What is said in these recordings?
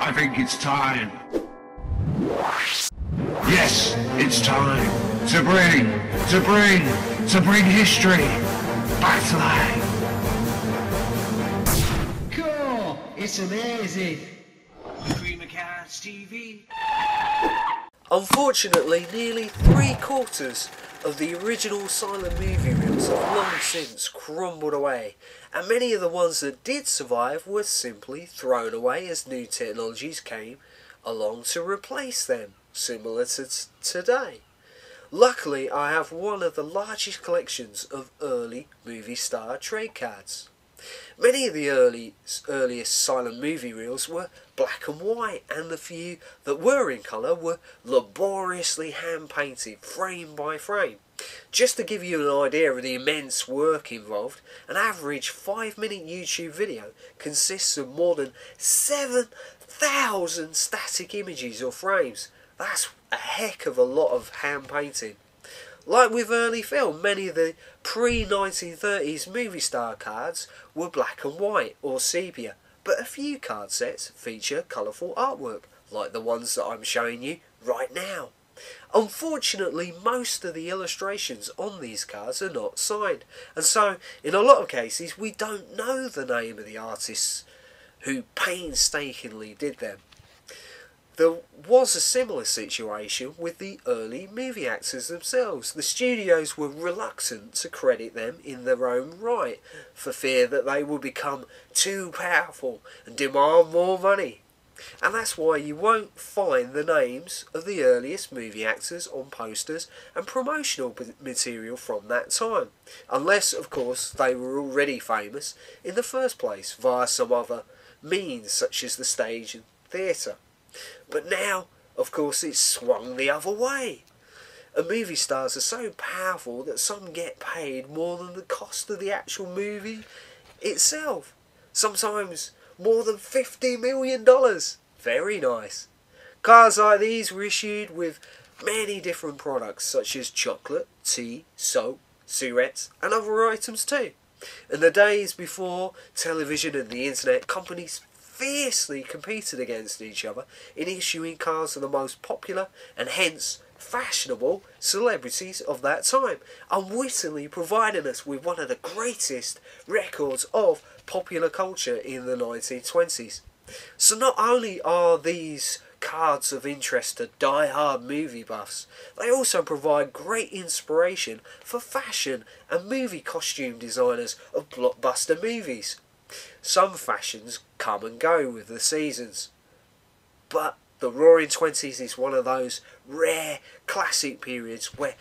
I think it's time. Yes, it's time to bring history back to life. Cool! It's amazing! Dreamcast TV. Unfortunately, nearly 3/4 of the original silent movie reels have long since crumbled away, and many of the ones that did survive were simply thrown away as new technologies came along to replace them, similar to today. Luckily, I have one of the largest collections of early movie star trade cards. Many of the earliest silent movie reels were black and white, and the few that were in colour were laboriously hand-painted, frame by frame. Just to give you an idea of the immense work involved, an average 5-minute YouTube video consists of more than 7,000 static images or frames. That's a heck of a lot of hand-painting. Like with early film, many of the pre-1930s movie star cards were black and white or sepia, but a few card sets feature colourful artwork, like the ones that I'm showing you right now. Unfortunately, most of the illustrations on these cards are not signed, and so in a lot of cases we don't know the name of the artists who painstakingly did them. There was a similar situation with the early movie actors themselves. The studios were reluctant to credit them in their own right, for fear that they would become too powerful and demand more money. And that's why you won't find the names of the earliest movie actors on posters and promotional material from that time, unless of course they were already famous in the first place via some other means such as the stage and theatre. But now, of course, it's swung the other way. And movie stars are so powerful that some get paid more than the cost of the actual movie itself. Sometimes more than $50 million. Very nice. Cards like these were issued with many different products such as chocolate, tea, soap, cigarettes and other items too. In the days before television and the internet, companies fiercely competed against each other in issuing cards of the most popular and hence fashionable celebrities of that time, unwittingly providing us with one of the greatest records of popular culture in the 1920s. So not only are these cards of interest to die-hard movie buffs, they also provide great inspiration for fashion and movie costume designers of blockbuster movies. Some fashions come and go with the seasons, but the Roaring Twenties is one of those rare classic periods where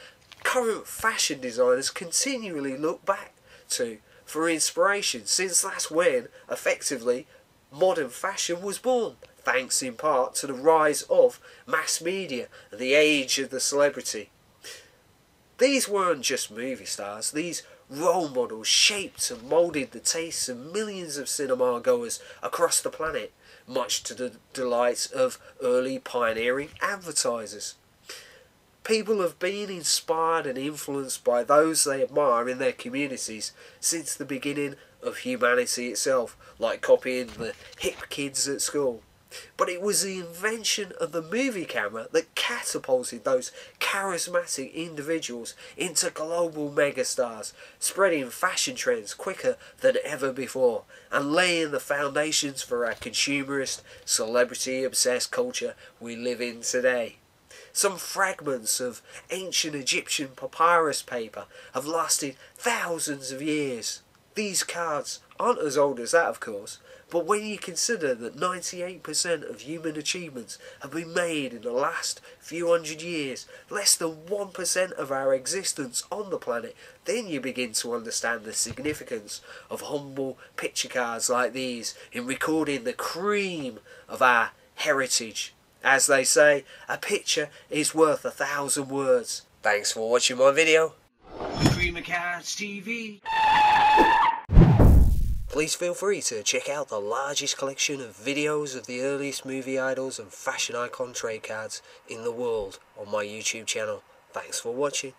current fashion designers continually look back to for inspiration, since that's when, effectively, modern fashion was born, thanks in part to the rise of mass media and the age of the celebrity. These weren't just movie stars, these role models shaped and moulded the tastes of millions of cinema goers across the planet, much to the delight of early pioneering advertisers. People have been inspired and influenced by those they admire in their communities since the beginning of humanity itself, like copying the hip kids at school. But it was the invention of the movie camera that catapulted those charismatic individuals into global megastars, spreading fashion trends quicker than ever before, and laying the foundations for our consumerist, celebrity-obsessed culture we live in today. Some fragments of ancient Egyptian papyrus paper have lasted thousands of years. These cards aren't as old as that, of course, but when you consider that 98% of human achievements have been made in the last few hundred years, less than 1% of our existence on the planet, then you begin to understand the significance of humble picture cards like these in recording the cream of our heritage. As they say, a picture is worth 1,000 words. Thanks for watching my video. Dreamcast TV. Please feel free to check out the largest collection of videos of the earliest movie idols and fashion icon trade cards in the world on my YouTube channel. Thanks for watching.